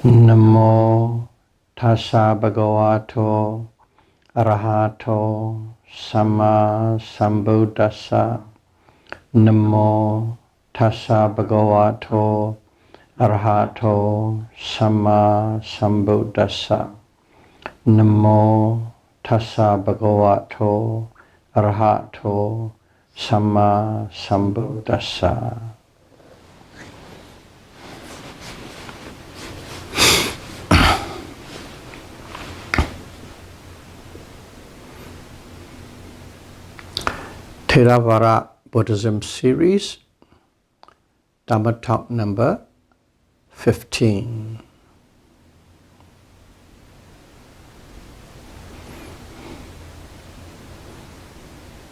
Namo tassa bhagavato arahato samma sambuddhassa. Namo tassa bhagavato arahato samma sambuddhassa. Namo tassa bhagavato arahato samma sambuddhassa. Theravada Buddhism series, Dhamma talk number 15.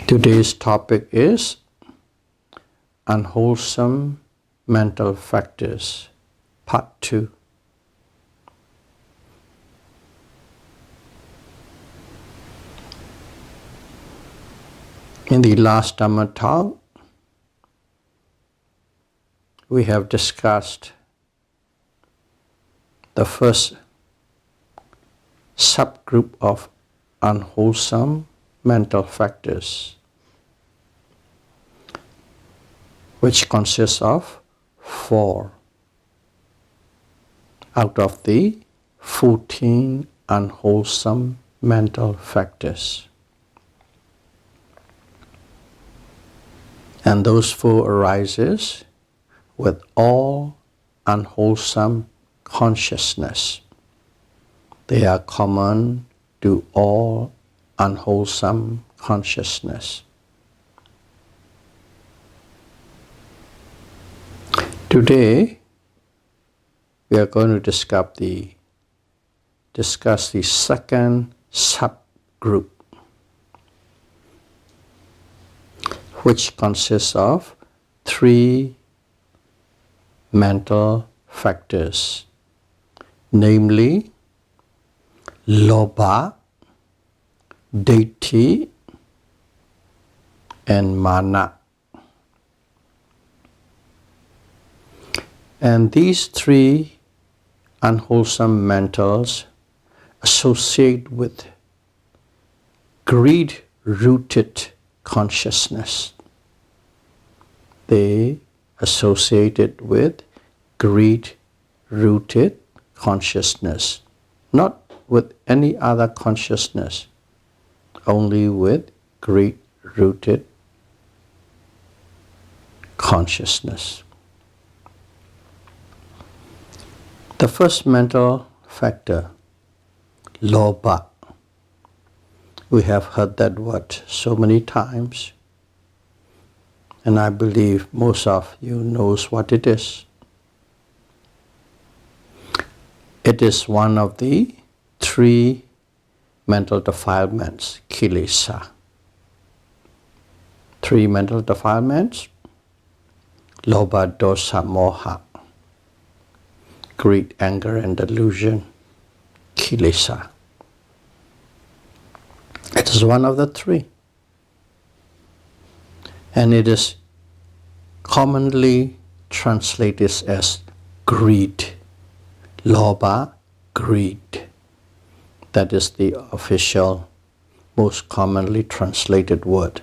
Today's topic is Unwholesome Mental Factors, Part 2. In the last Dhamma talk, we have discussed the first subgroup of unwholesome mental factors, which consists of 4 out of the 14 unwholesome mental factors. And those 4 arises with all unwholesome consciousness. They are common to all unwholesome consciousness. Today, we are going to discuss the second subgroup, which consists of 3 mental factors, namely loba, ditthi, and mana. And these 3 unwholesome mentals associate with greed-rooted consciousness. They associate it with greed-rooted consciousness, not with any other consciousness, only with greed-rooted consciousness. The first mental factor, loba. We have heard that word so many times, and I believe most of you knows what it is. It is one of the 3 mental defilements, kilesa. 3 mental defilements, loba, dosa, moha, greed, anger, and delusion, kilesa. It is one of the 3. And it is commonly translated as greed, loba, greed. That is the official, most commonly translated word.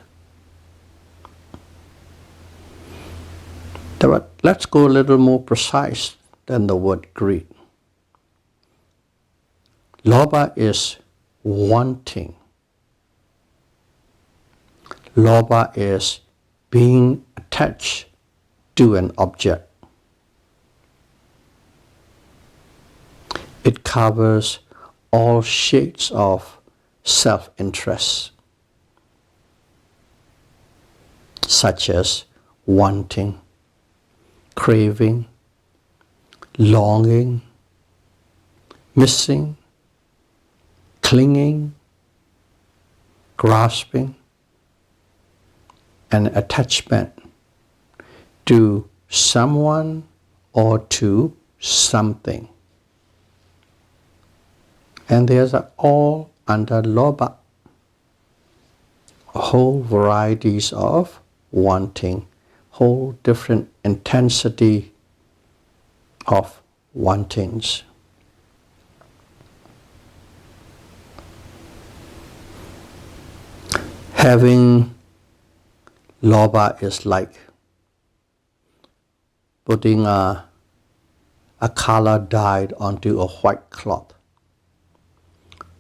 But let's go a little more precise than the word greed. Loba is wanting. Loba is being attached to an object. It covers all shades of self-interest, such as wanting, craving, longing, missing, clinging, grasping, and attachment to someone or to something. And these are all under loba, whole varieties of wanting, whole different intensity of wantings. Having loba is like putting a color dyed onto a white cloth.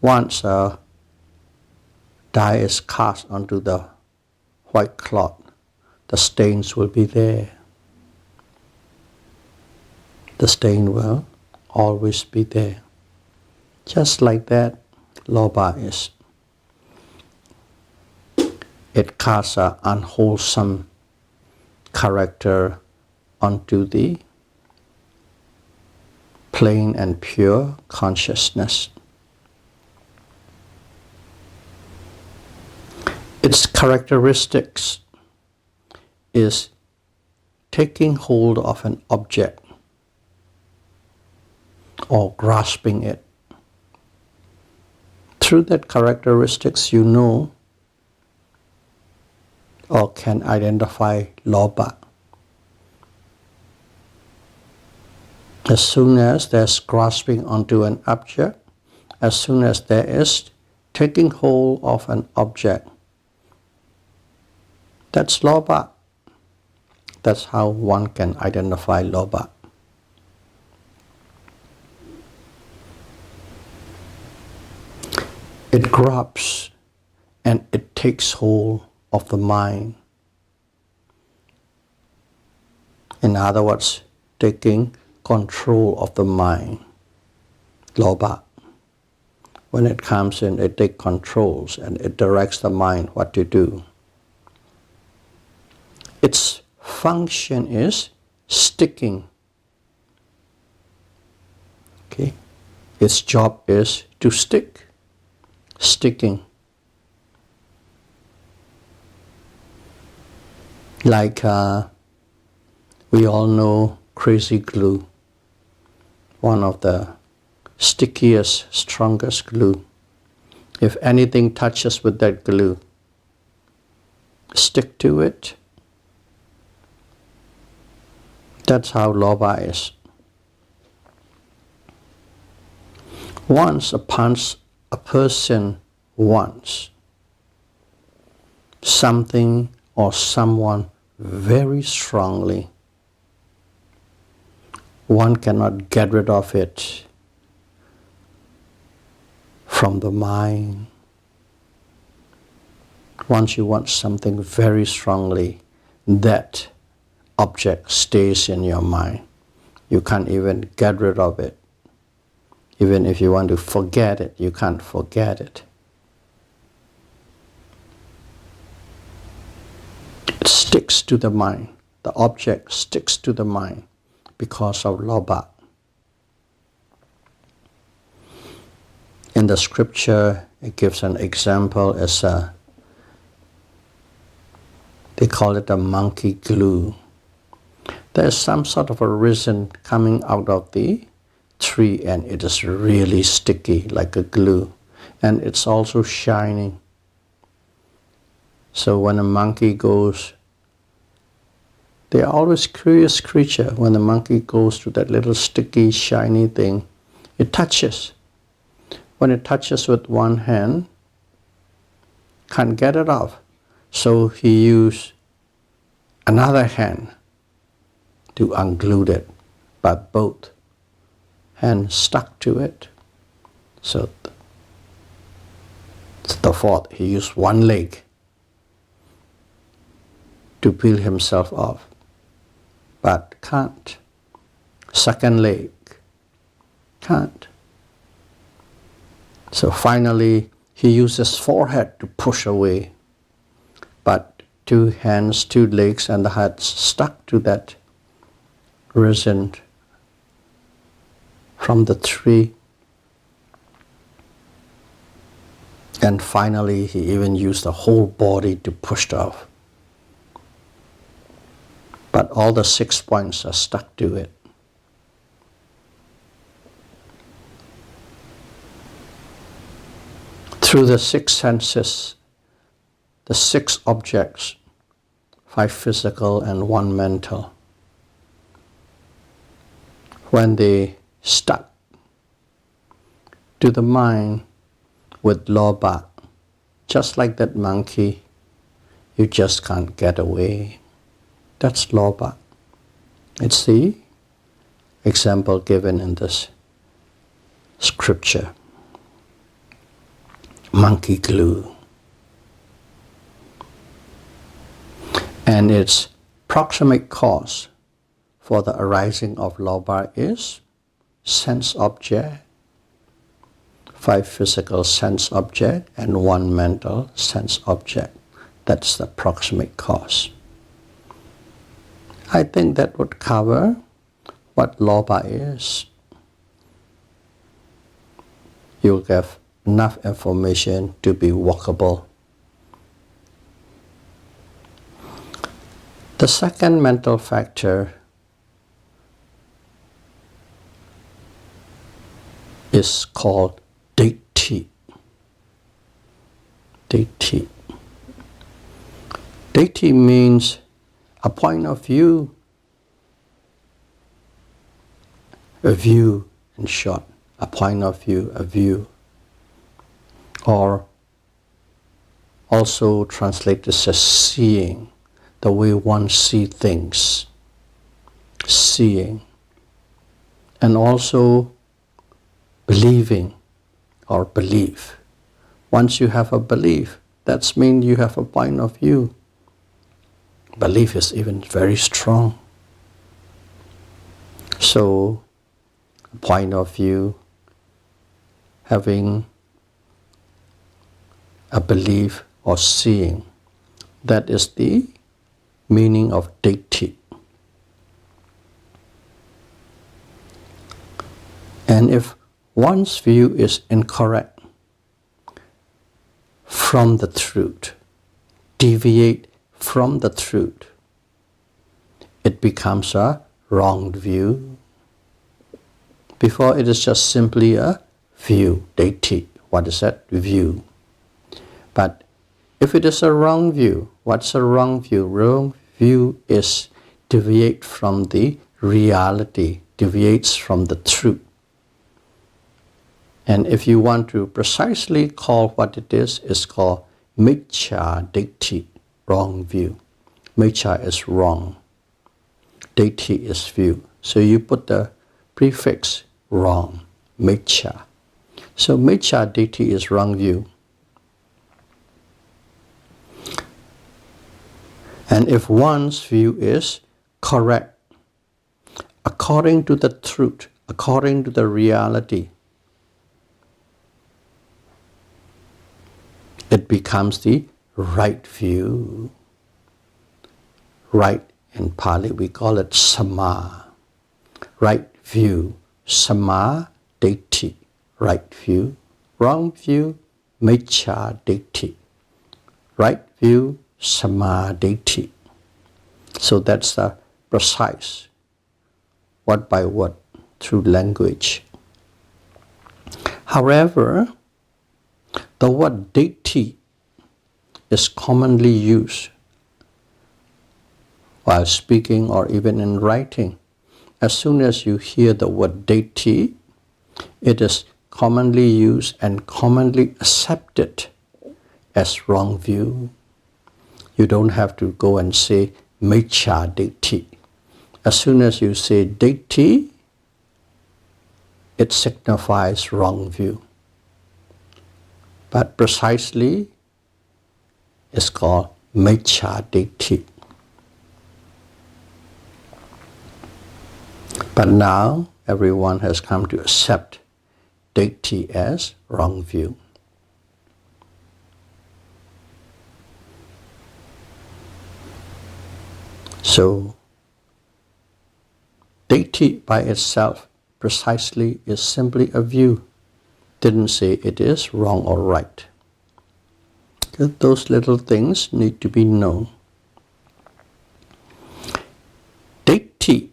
Once a dye is cast onto the white cloth, the stains will be there. The stain will always be there. Just like that, loba is. It casts an unwholesome character onto the plain and pure consciousness. Its characteristics is taking hold of an object or grasping it. Through that characteristics you know or can identify loba. As soon as there's grasping onto an object, as soon as there is taking hold of an object, that's loba. That's how one can identify loba. It grabs and it takes hold of the mind. In other words, taking control of the mind. Loba. When it comes in, it takes controls and it directs the mind what to do. Its function is sticking. Okay? Its job is to stick. Sticking. Like we all know crazy glue, one of the stickiest, strongest glue. If anything touches with that glue, stick to it. That's how loba is. Once a person wants something or someone very strongly, one cannot get rid of it from the mind. Once you want something very strongly, that object stays in your mind. You can't even get rid of it. Even if you want to forget it, you can't forget it. It sticks to the mind. The object sticks to the mind because of loba. In the scripture, it gives an example as they call it a monkey glue. There's some sort of a resin coming out of the tree and it is really sticky like a glue, and it's also shining. So when a monkey goes, they are always curious creature. When the monkey goes to that little sticky shiny thing, it touches. When it touches with one hand, can't get it off. So he used another hand to unglue it, but both hands stuck to it. So the fourth, he used one leg to peel himself off, but can't. Second leg, can't. So finally, he used his forehead to push away, but two hands, two legs, and the head stuck to that resin from the tree. And finally, he even used the whole body to push it off. But all the 6 points are stuck to it. Through the 6 senses, the 6 objects, 5 physical and 1 mental, when they stuck to the mind with loba, just like that monkey you just can't get away. That's loba. It's the example given in this scripture. Monkey glue. And its proximate cause for the arising of loba is sense object, 5 physical sense object and 1 mental sense object. That's the proximate cause. I think that would cover what loba is. You'll have enough information to be workable. The second mental factor is called ditthi. Ditthi. Ditthi means a point of view, a view in short, a point of view, a view, or also translated as seeing, the way one sees things, seeing, and also believing or belief. Once you have a belief, that means you have a point of view. Belief is even very strong. So, a point of view, having a belief or seeing, that is the meaning of ditthi. And if one's view is incorrect from the truth, deviate from the truth, it becomes a wrong view. Before it is just simply a view, ditthi. What is that? View. But if it is a wrong view, what's a wrong view? Wrong view is deviate from the reality, deviates from the truth. And if you want to precisely call what it is, it's called miccha ditthi, wrong view. Miccha is wrong. Ditthi is view. So you put the prefix wrong, miccha. So miccha ditthi is wrong view. And if one's view is correct, according to the truth, according to the reality, it becomes the right view. Right in Pali we call it samma. Right view, samma ditthi, right view. Wrong view, miccha ditthi. Right view, samma ditthi. So that's the precise, word by word, through language. However, the word ditthi is commonly used while speaking or even in writing. As soon as you hear the word ditthi, it is commonly used and commonly accepted as wrong view. You don't have to go and say miccha ditthi. As soon as you say ditthi, it signifies wrong view. But precisely, it's called miccha ditthi. But now, everyone has come to accept ditthi as wrong view. So, ditthi by itself precisely is simply a view. Didn't say it is wrong or right. Those little things need to be known. Ditthi,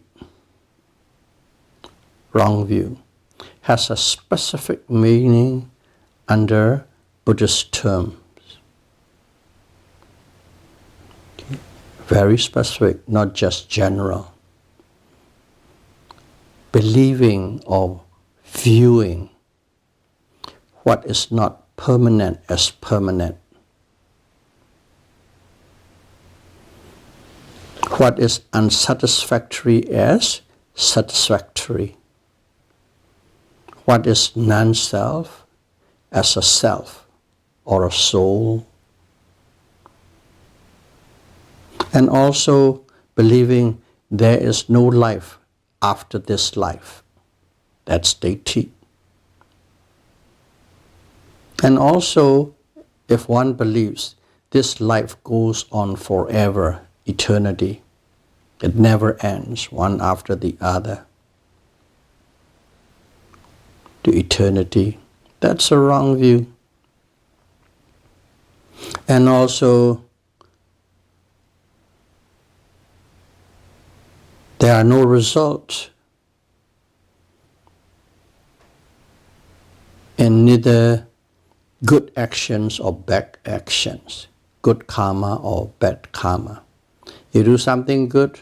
wrong view, has a specific meaning under Buddhist terms. Okay. Very specific, not just general. Believing or viewing what is not permanent as permanent. What is unsatisfactory as satisfactory. What is non-self as a self or a soul. And also believing there is no life after this life. That's ditthi. And also, if one believes this life goes on forever, eternity, it never ends, one after the other, to eternity, that's a wrong view. And also, there are no results in neither good actions or bad actions, good karma or bad karma. You do something good,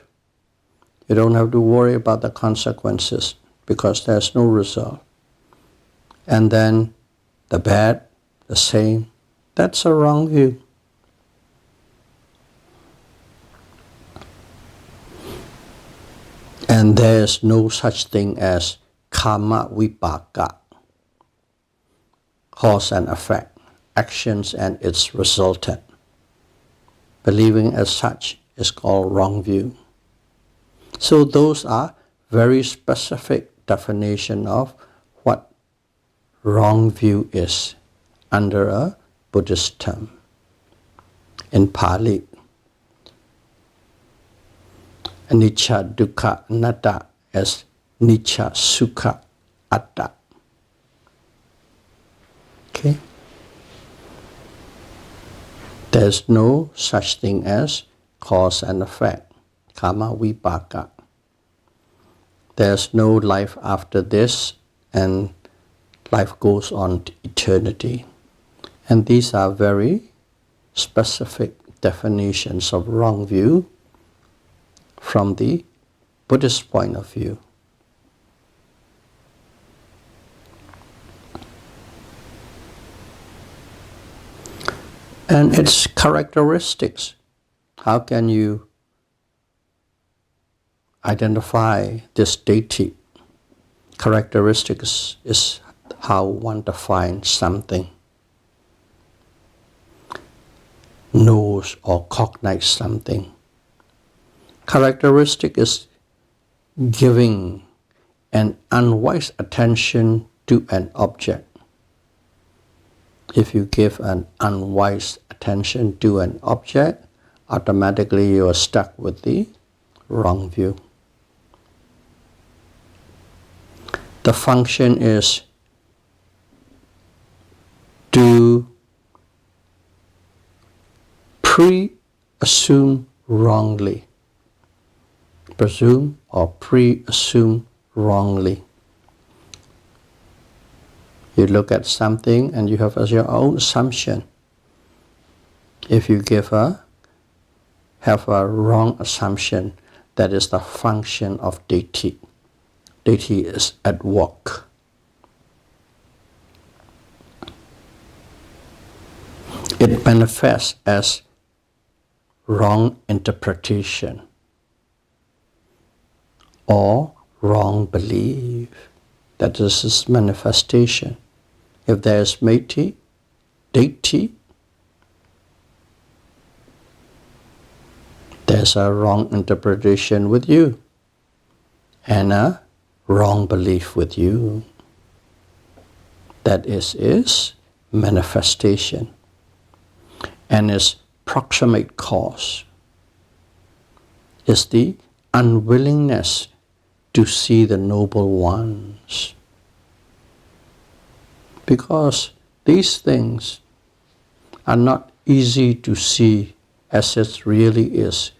you don't have to worry about the consequences because there's no result. And then the bad, the same, that's a wrong view. And there's no such thing as karma vipaka, cause and effect, actions and its resultant. Believing as such is called wrong view. So those are very specific definition of what wrong view is under a Buddhist term. In Pali, anicca, dukkha, anatta as nicca, sukha, atta. Okay? There's no such thing as cause and effect, karma vipaka. There's no life after this, and life goes on to eternity. And these are very specific definitions of wrong view from the Buddhist point of view. And its characteristics. How can you identify this ditthi? Characteristics is how one defines something, knows or cognites something. Characteristic is giving an unwise attention to an object. If you give an unwise attention to an object, automatically you are stuck with the wrong view. The function is to pre-assume wrongly. Presume or pre-assume wrongly. You look at something and you have as your own assumption. If you have a wrong assumption, that is the function of ditthi. Ditthi is at work. It manifests as wrong interpretation or wrong belief. That is its manifestation. If there is ditthi, there's a wrong interpretation with you and a wrong belief with you. That is manifestation and its proximate cause is the unwillingness to see the noble ones. Because these things are not easy to see as it really is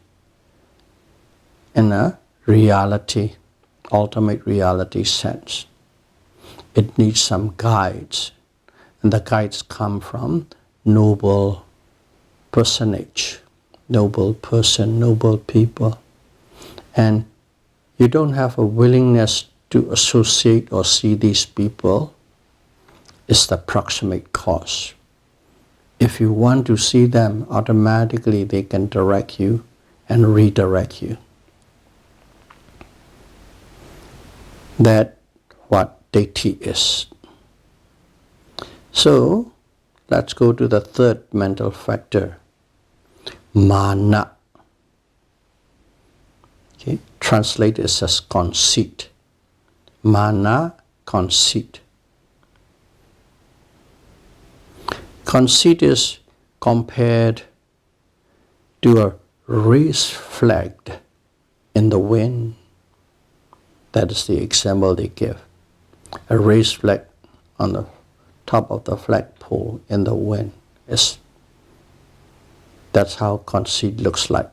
in a reality, ultimate reality sense. It needs some guides, and the guides come from noble personage, noble person, noble people. And you don't have a willingness to associate or see these people, is the proximate cause. If you want to see them, automatically they can direct you and redirect you. That's what ditthi is. So, let's go to the third mental factor, mana. Okay, translated as conceit. Mana, conceit. Conceit is compared to a raised flag in the wind. That is the example they give. A raised flag on the top of the flagpole in the wind. That's how conceit looks like.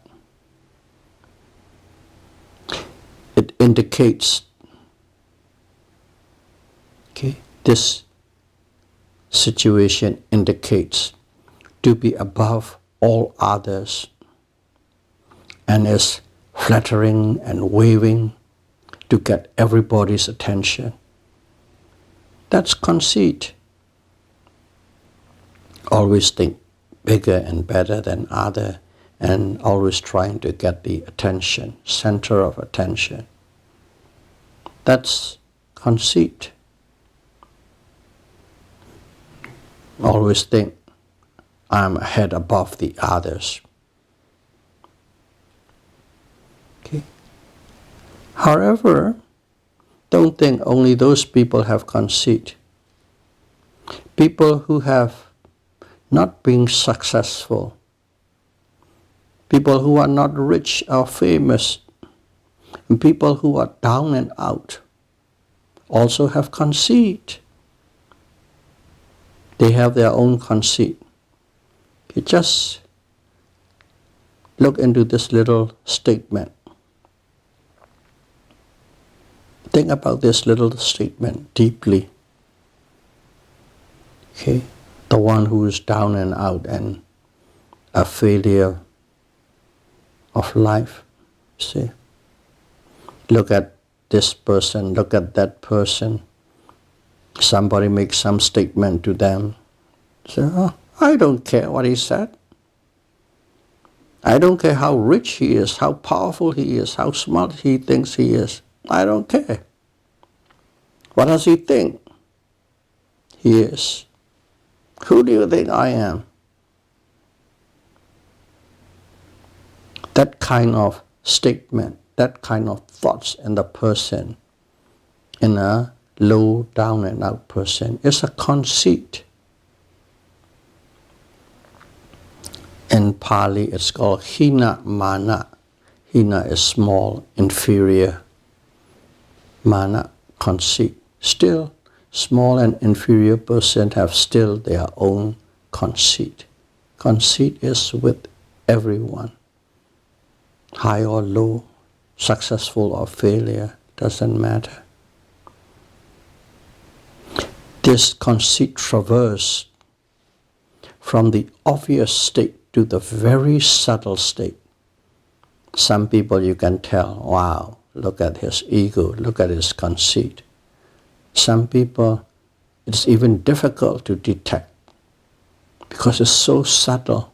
It indicates, this situation indicates to be above all others and is flattering and waving to get everybody's attention. That's conceit. Always think bigger and better than other, and always trying to get the attention, center of attention. That's conceit. Always think I'm ahead above the others. Okay. However, don't think only those people have conceit. People who have not been successful, people who are not rich or famous, and people who are down and out also have conceit. They have their own conceit. You just look into this little statement. Think about this little statement deeply. Okay, the one who is down and out and a failure of life. See, look at this person, look at that person. Somebody makes some statement to them. Say, oh, I don't care what he said. I don't care how rich he is, how powerful he is, how smart he thinks he is. I don't care. What does he think he is? Who do you think I am? That kind of statement, that kind of thoughts in the person, in a low, down and out person, is a conceit. In Pali, it's called hina mana. Hina is small, inferior. Mana, conceit. Still, small and inferior person have still their own conceit. Conceit is with everyone. High or low, successful or failure, doesn't matter. This conceit traverses from the obvious state to the very subtle state. Some people you can tell, wow, look at his ego, look at his conceit. Some people, it's even difficult to detect because it's so subtle.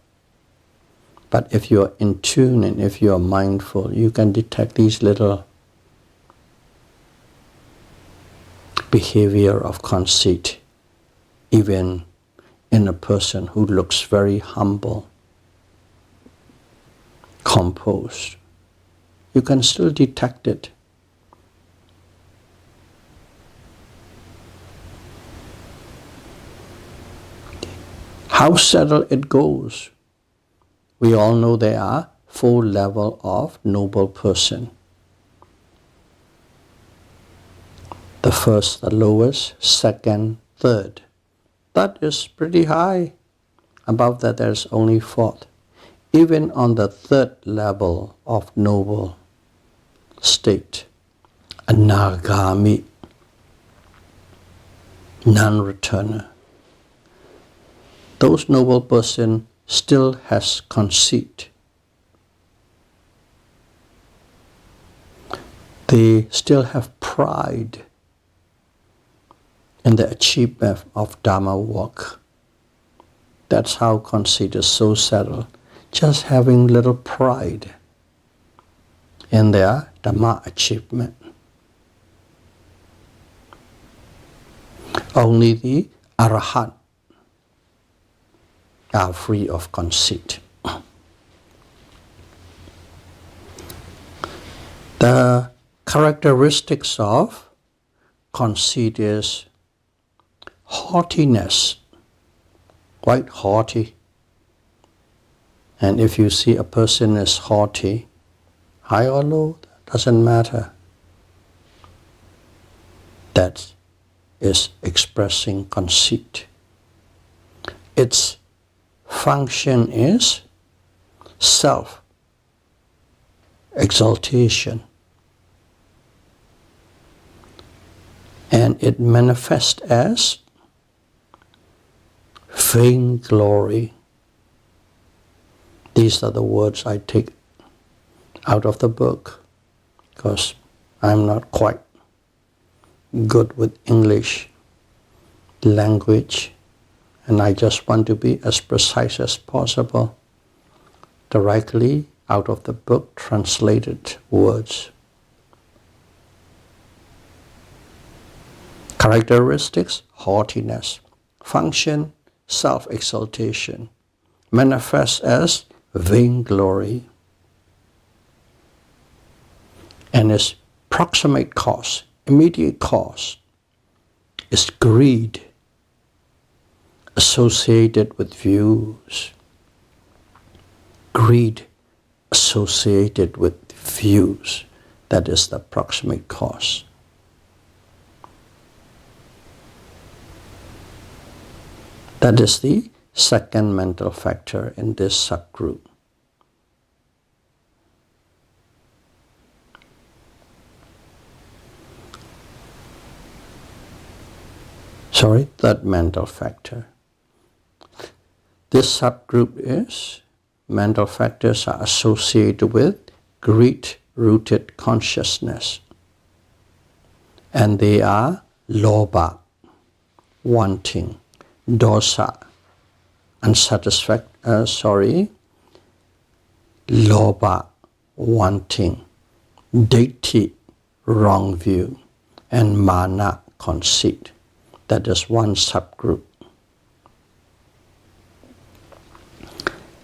But if you're in tune and if you're mindful, you can detect these little behavior of conceit, even in a person who looks very humble, composed. You can still detect it. How subtle it goes. We all know there are 4 levels of noble person. The first, the lowest, second, third. That is pretty high. Above that there's only 4th. Even on the 3rd level of noble state, anagami, non-returner. Those noble person still has conceit. They still have pride in the achievement of Dharma work. That's how conceit is so subtle. Just having little pride in their Dhamma achievement. Only the Arahant are free of conceit. The characteristics of conceit is haughtiness, quite haughty. And if you see a person is haughty, high or low, doesn't matter. That is expressing conceit. Its function is self-exaltation. And it manifests as vainglory. These are the words I take out of the book because I'm not quite good with English language, and I just want to be as precise as possible, directly out of the book translated words. Characteristics, haughtiness. Function, self-exaltation. Manifests as vainglory. And its proximate cause, immediate cause, is greed associated with views. Greed associated with views. That is the proximate cause. That is the second mental factor in this subgroup. Third mental factor. This subgroup is mental factors are associated with greed-rooted consciousness. And they are loba, wanting, dosa, loba, wanting, ditthi, wrong view, and mana, conceit. That is one subgroup.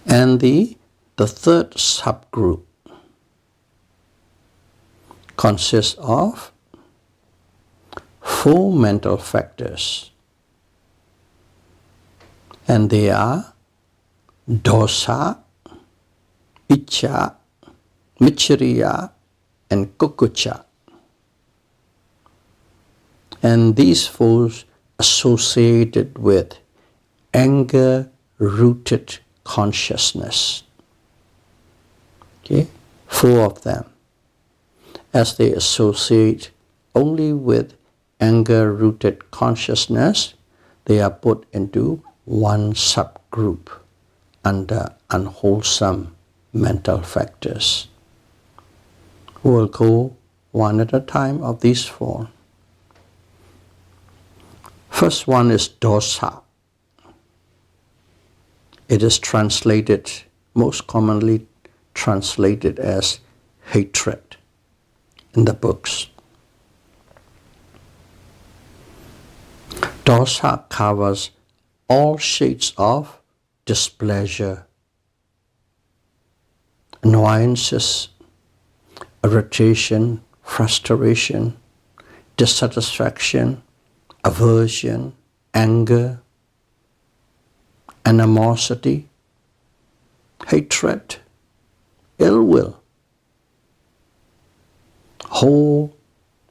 And the third subgroup consists of 4 mental factors. And they are dosa, issa, Maccariya, and Kukkucca. And these 4 associated with anger-rooted consciousness. Okay? 4 of them. As they associate only with anger-rooted consciousness, they are put into one subgroup under unwholesome mental factors. We'll go one at a time of these 4. First one is dosa. It is translated, most commonly translated as hatred in the books. Dosa covers all shades of displeasure, annoyances, irritation, frustration, dissatisfaction, aversion, anger, animosity, hatred, ill will, whole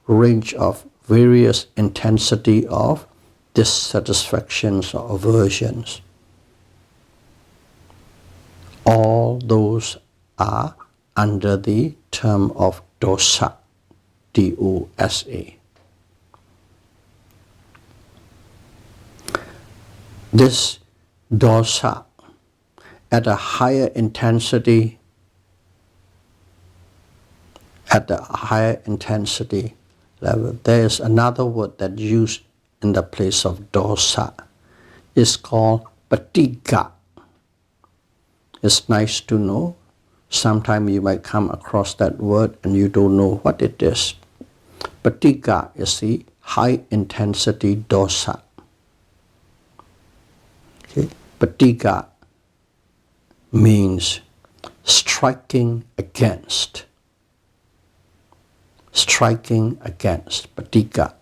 range of various intensity of dissatisfactions or aversions. All those are under the term of dosa, D-O-S-A. This dosa at a higher intensity, level, there is another word that used in the place of dosa. It's called patigga. It's nice to know Sometimes you might come across that word and you don't know what it is. Patigga is the high intensity dosa. Okay? Patigga means striking against. Striking against. Patigga.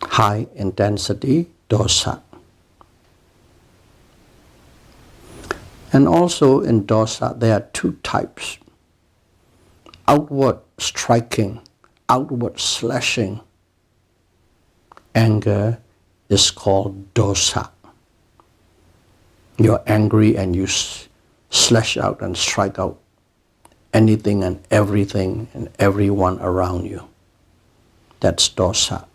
High intensity dosa. And also in dosa there are two types. Outward striking, outward slashing. Anger is called dosa. You're angry and you slash out and strike out anything and everything and everyone around you. That's dosa.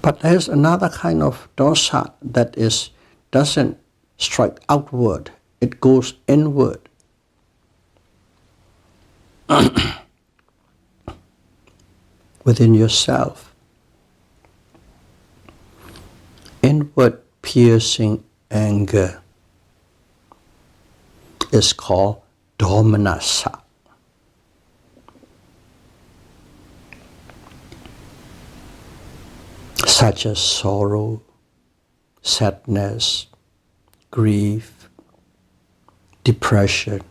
But there's another kind of dosa that doesn't strike outward. It goes inward. Within yourself. Inward piercing anger is called domanassa. Such as sorrow, sadness, grief, depression.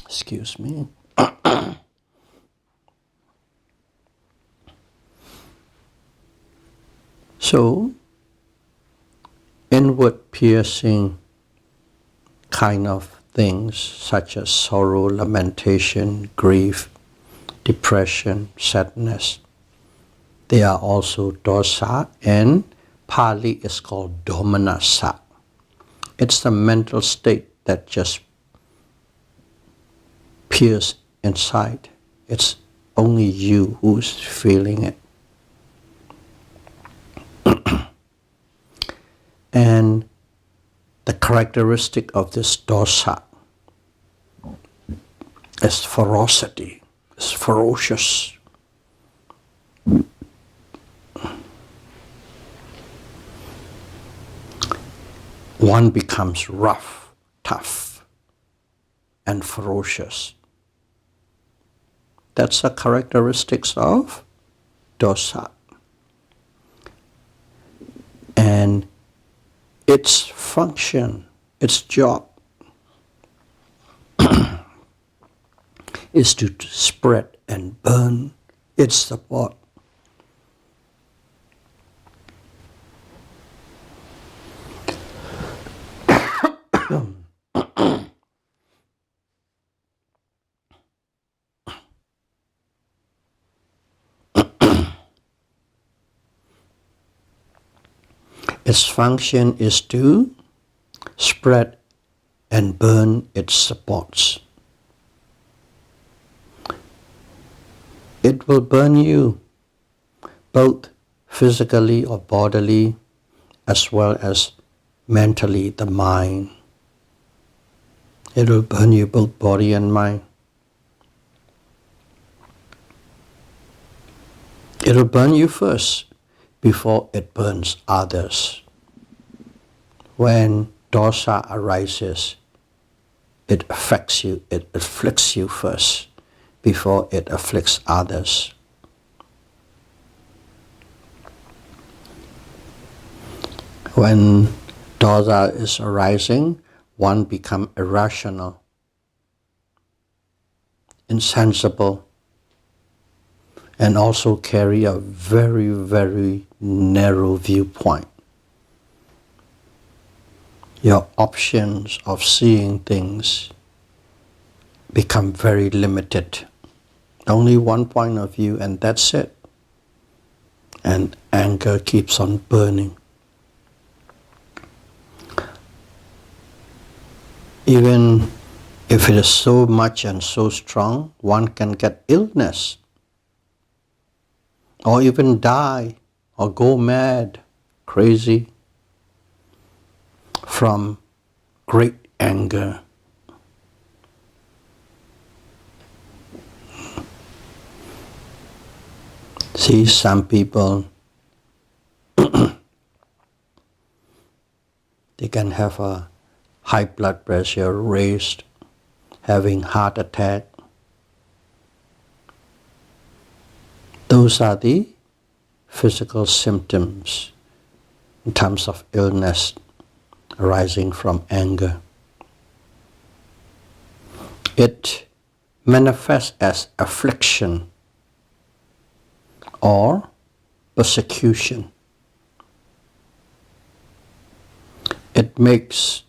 Excuse me. So, inward piercing kind of things such as sorrow, lamentation, grief, depression, sadness, they are also dosa, and Pali is called domanassa. It's the mental state that just pierces inside. It's only you who's feeling it. And the characteristic of this dosa is ferocity, is ferocious. One becomes rough, tough, and ferocious. That's the characteristics of dosa. And its function, its job is to spread and burn its support. Its function is to spread and burn its supports. It will burn you both physically or bodily as well as mentally, the mind. It will burn you both body and mind. It will burn you first before it burns others. When dosa arises, it affects you, it afflicts you first before it afflicts others. When dosa is arising, one becomes irrational, insensible, and also carry a very, very narrow viewpoint. Your options of seeing things become very limited. Only one point of view and that's it. And anger keeps on burning. Even if it is so much and so strong, one can get illness, or even die, or go mad, crazy. from great anger. See, some people, they can have a high blood pressure raised, having heart attack. Those are the physical symptoms in terms of illness arising from anger. It manifests as affliction or persecution. It makes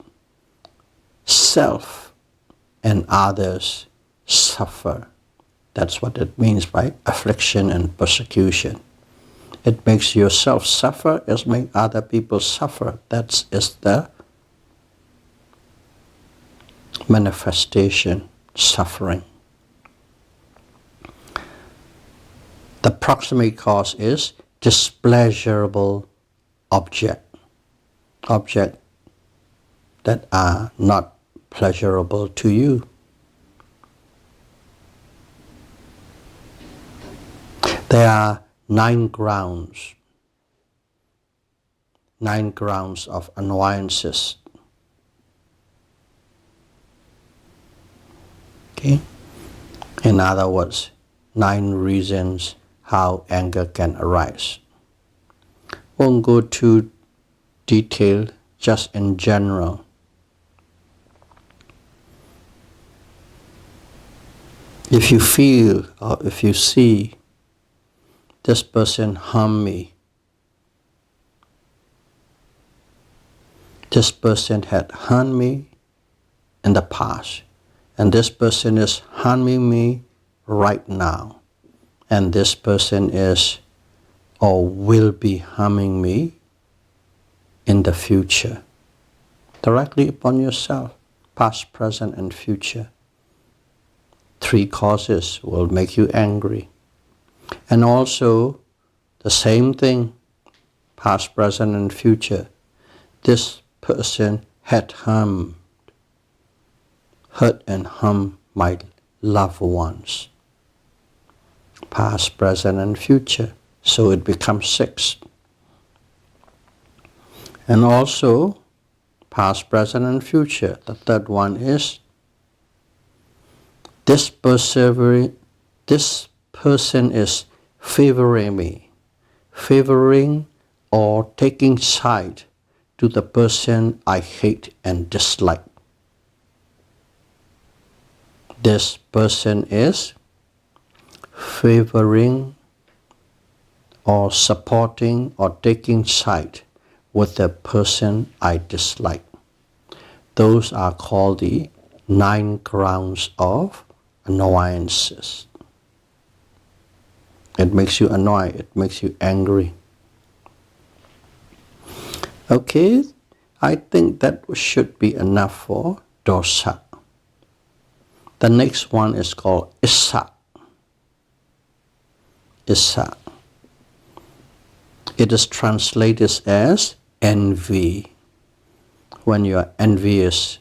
self and others suffer. That's what it means by affliction and persecution. It makes yourself suffer, it makes other people suffer. That is the manifestation, suffering. The proximate cause is displeasurable objects that are not pleasurable to you. There are 9 grounds of annoyances. Okay? In other words, 9 reasons how anger can arise. Won't go too detailed, just in general. If you feel or if you see this person harm me, this person had harmed me in the past, and this person is harming me right now, and this person is or will be harming me in the future. Directly upon yourself, past, present, and future. 3 causes will make you angry. And also, the same thing, past, present, and future. This person had hurt and harmed my loved ones. Past, present, and future. So it becomes 6. And also, past, present, and future. The third one is this person is favoring me, favoring or taking side to the person I hate and dislike. This person is favoring or supporting or taking side with the person I dislike. Those are called the 9 grounds of annoyances. It makes you annoyed, it makes you angry. Okay, I think that should be enough for dosa. The next one is called issa. Issa. It is translated as envy. When you are envious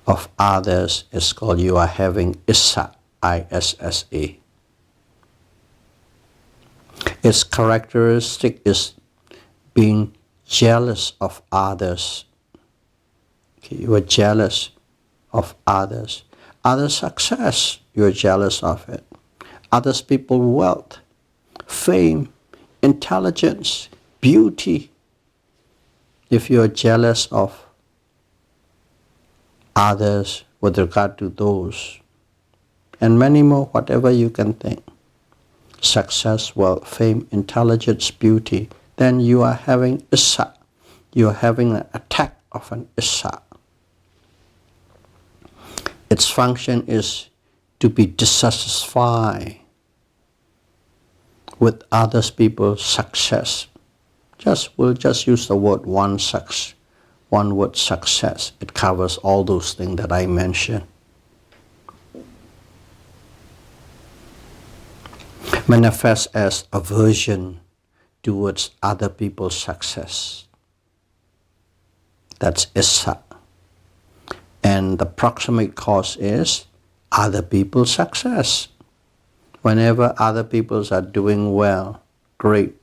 of others, it's called you are having issa, I-S-S-A. Its characteristic is being jealous of others. Okay, you are jealous of others. Other success, you are jealous of it. Others people's wealth, fame, intelligence, beauty. If you are jealous of others with regard to those, and many more, whatever you can think, success, wealth, fame, intelligence, beauty, then you are having issa. You are having an attack of an issa. Its function is to be dissatisfied with others people's success. We'll just use the word one word success. It covers all those things that I mentioned. Manifests as aversion towards other people's success. That's issa. And the proximate cause is other people's success. Whenever other people are doing well, great,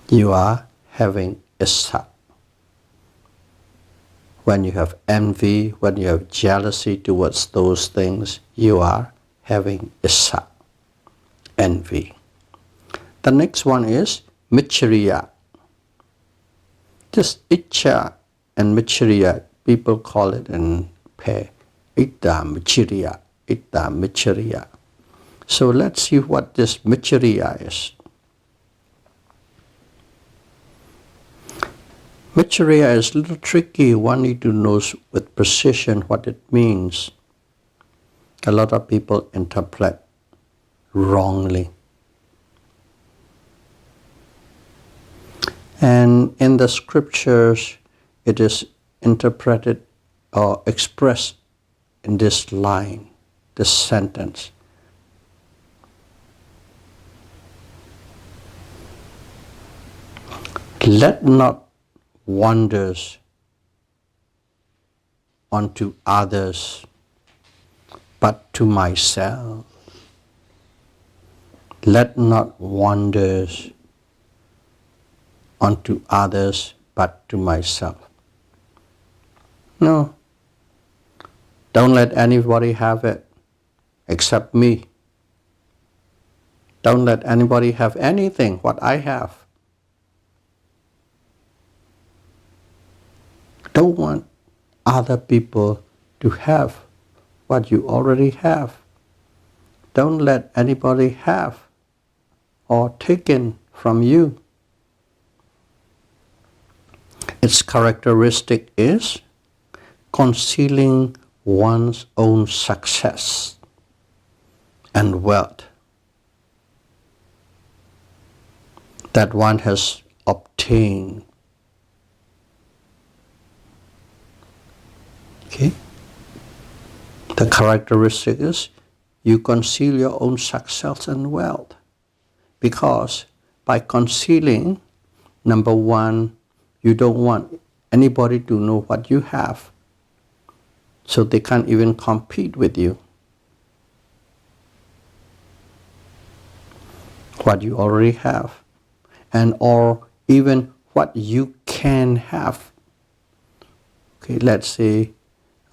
you are having issa. When you have envy, when you have jealousy towards those things, you are having issa, envy. The next one is Maccariya. Just iccha and Maccariya, people call it in pair. Itta Maccariya, Itta Maccariya. So let's see what this Maccariya is. Maccariya is a little tricky. One need to know with precision what it means. A lot of people interpret wrongly. And in the scriptures, it is interpreted or expressed in this line, this sentence. Let not wonders onto others, but to myself. Let not wonders onto others, but to myself. No. Don't let anybody have it except me. Don't let anybody have anything what I have. Don't want other people to have what you already have. Don't let anybody have or taken from you. Its characteristic is concealing one's own success and wealth that one has obtained. Okay? The characteristic is you conceal your own success and wealth, because by concealing, number one, you don't want anybody to know what you have, so they can't even compete with you. What you already have, and or even what you can have. Okay, let's say,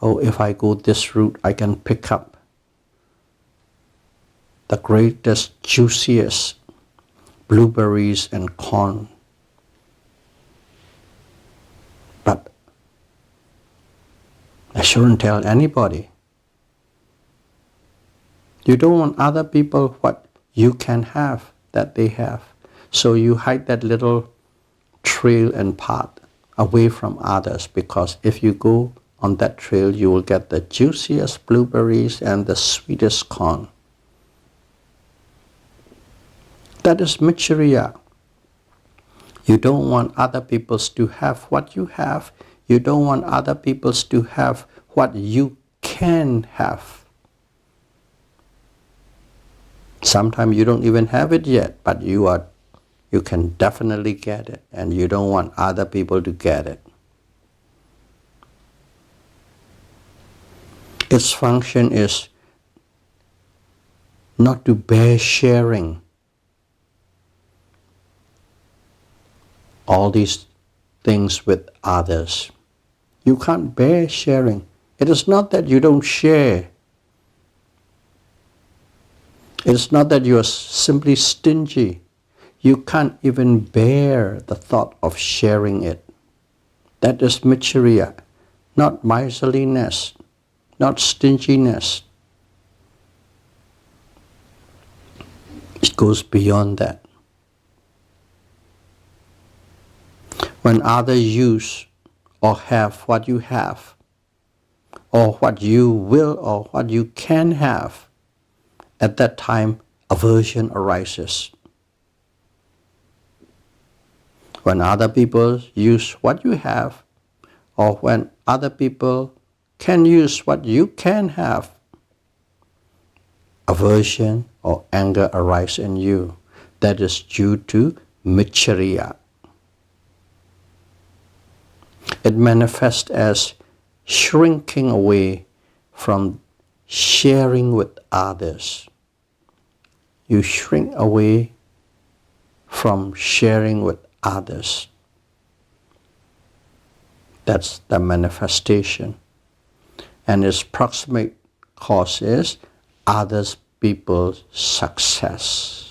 oh, if I go this route, I can pick up the greatest, juiciest blueberries and corn. But I shouldn't tell anybody. You don't want other people what you can have that they have. So you hide that little trail and path away from others, because if you go on that trail, you will get the juiciest blueberries and the sweetest corn. That is Maccariya. You don't want other people to have what you have. You don't want other people to have what you can have. Sometimes you don't even have it yet, but you can definitely get it, and you don't want other people to get it. Its function is not to bear sharing all these things with others. You can't bear sharing. It is not that you don't share. It is not that you are simply stingy. You can't even bear the thought of sharing it. That is Maccariya, not miserliness, not stinginess. It goes beyond that. When others use or have what you have, or what you will or what you can have, at that time aversion arises. When other people use what you have, or when other people can use what you can have, aversion or anger arises in you. That is due to Maccariya. It manifests as shrinking away from sharing with others. You shrink away from sharing with others. That's the manifestation. And its proximate cause is other people's success.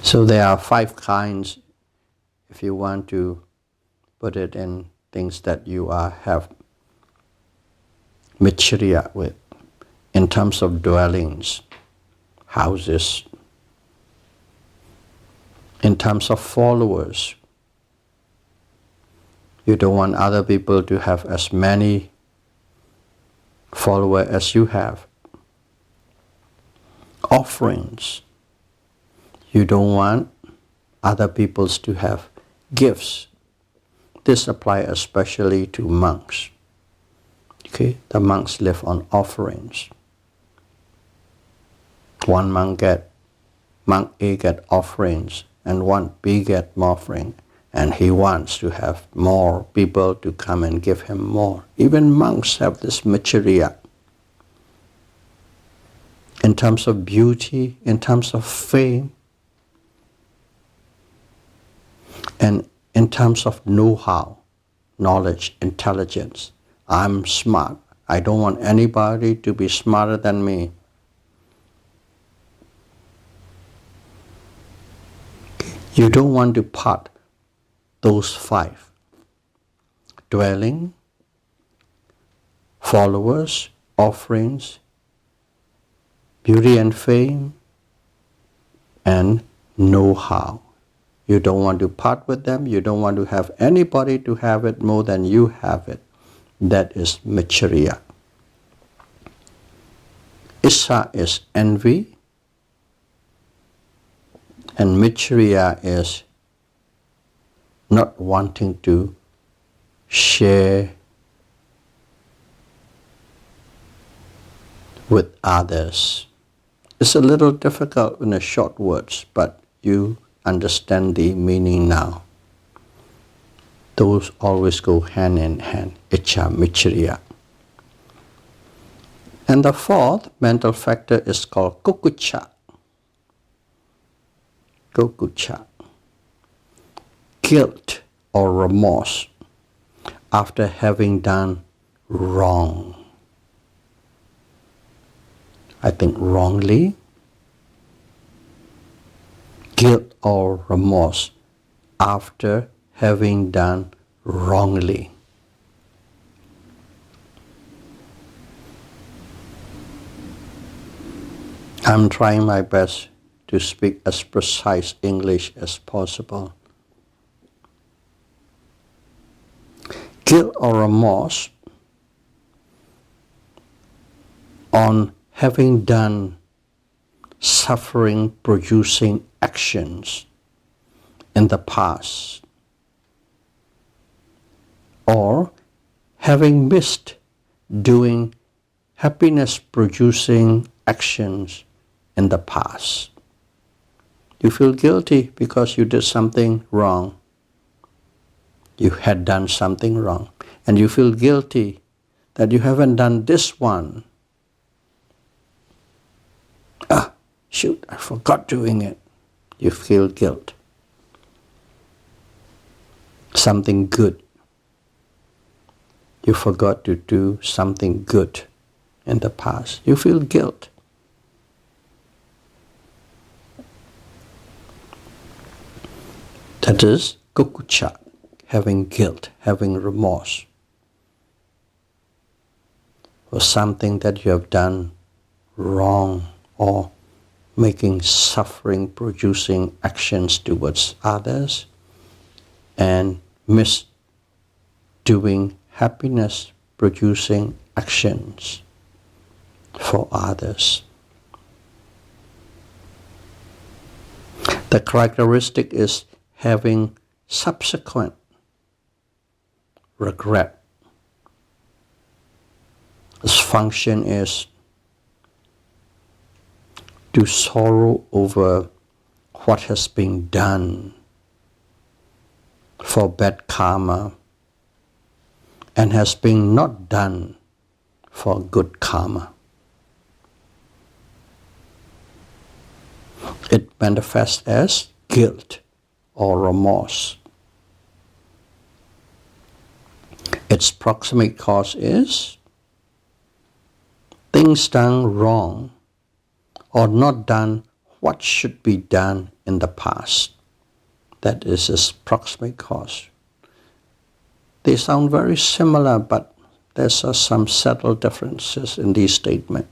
So there are 5 kinds, if you want to put it in things that you have Maccariya with, in terms of dwellings, houses, in terms of followers. You don't want other people to have as many followers as you have. Offerings. You don't want other people to have gifts. This applies especially to monks. Okay, the monks live on offerings. One monk A get offerings, and one B get offering, and he wants to have more people to come and give him more. Even monks have this Maccariya. In terms of beauty, in terms of fame, and in terms of know-how, knowledge, intelligence. I'm smart. I don't want anybody to be smarter than me. You don't want to part those 5. Dwelling, followers, offerings, beauty and fame, and know-how. You don't want to part with them. You don't want to have anybody to have it more than you have it. That is Maccariya. Issa is envy. And Maccariya is not wanting to share with others. It's a little difficult in the short words, but you understand the meaning now. Those always go hand in hand, icca, Maccariya. And the 4th mental factor is called Kukkucca. Kukkucca. Guilt or remorse after having done wrong. I think wrongly. Guilt or remorse after having done wrongly. I'm trying my best to speak as precise English as possible. Guilt or remorse on having done suffering-producing actions in the past, or having missed doing happiness-producing actions in the past. You feel guilty because you did something wrong. You had done something wrong, and you feel guilty that you haven't done this one. Shoot, I forgot doing it. You feel guilt. Something good. You forgot to do something good in the past. You feel guilt. That is Kukkucca, having guilt, having remorse for something that you have done wrong, or making suffering-producing actions towards others, and miss doing happiness-producing actions for others. The characteristic is having subsequent regret. Its function is to sorrow over what has been done for bad karma and has been not done for good karma. It manifests as guilt or remorse. Its proximate cause is things done wrong or not done what should be done in the past. That is its proximate cause. They sound very similar, but there's some subtle differences in these statements.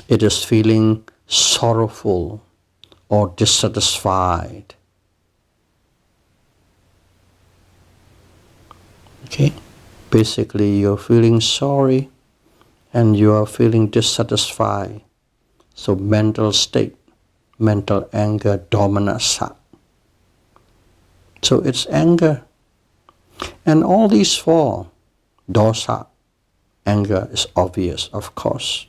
It is feeling sorrowful or dissatisfied. Okay? Basically, you're feeling sorry and you are feeling dissatisfied. So mental state, mental anger, domanassa. So it's anger. And all these four, dosa, anger is obvious, of course.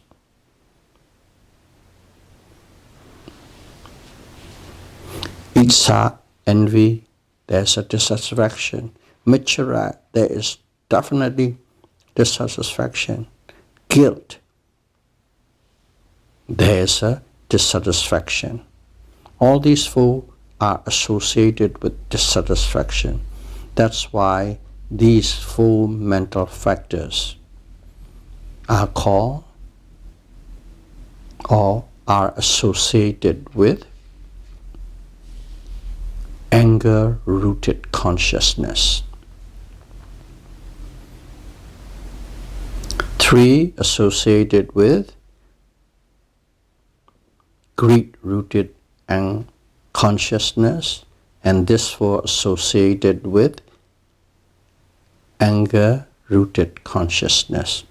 Issa, envy, there's a dissatisfaction. Maccariya, there is definitely dissatisfaction. Guilt, there is a dissatisfaction. All these four are associated with dissatisfaction. That's why these four mental factors are called or are associated with anger-rooted consciousness. 3 associated with greed-rooted consciousness, and this 4 associated with anger-rooted consciousness.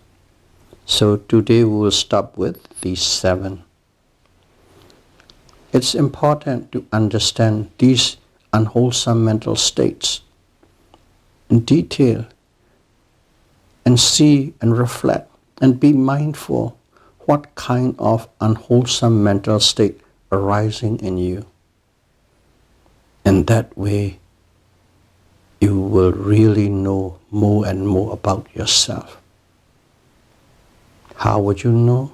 So today we will stop with these 7. It's important to understand these unwholesome mental states in detail and see and reflect and be mindful what kind of unwholesome mental state arising in you. And that way you will really know more and more about yourself. How would you know?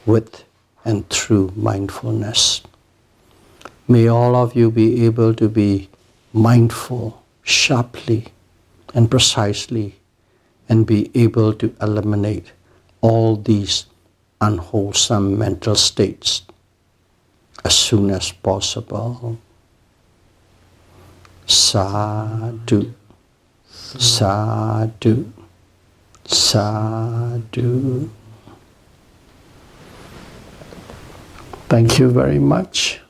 With and through mindfulness. May all of you be able to be mindful, sharply and precisely, and be able to eliminate all these unwholesome mental states as soon as possible. Sadhu, sadhu, sadhu. Thank you very much.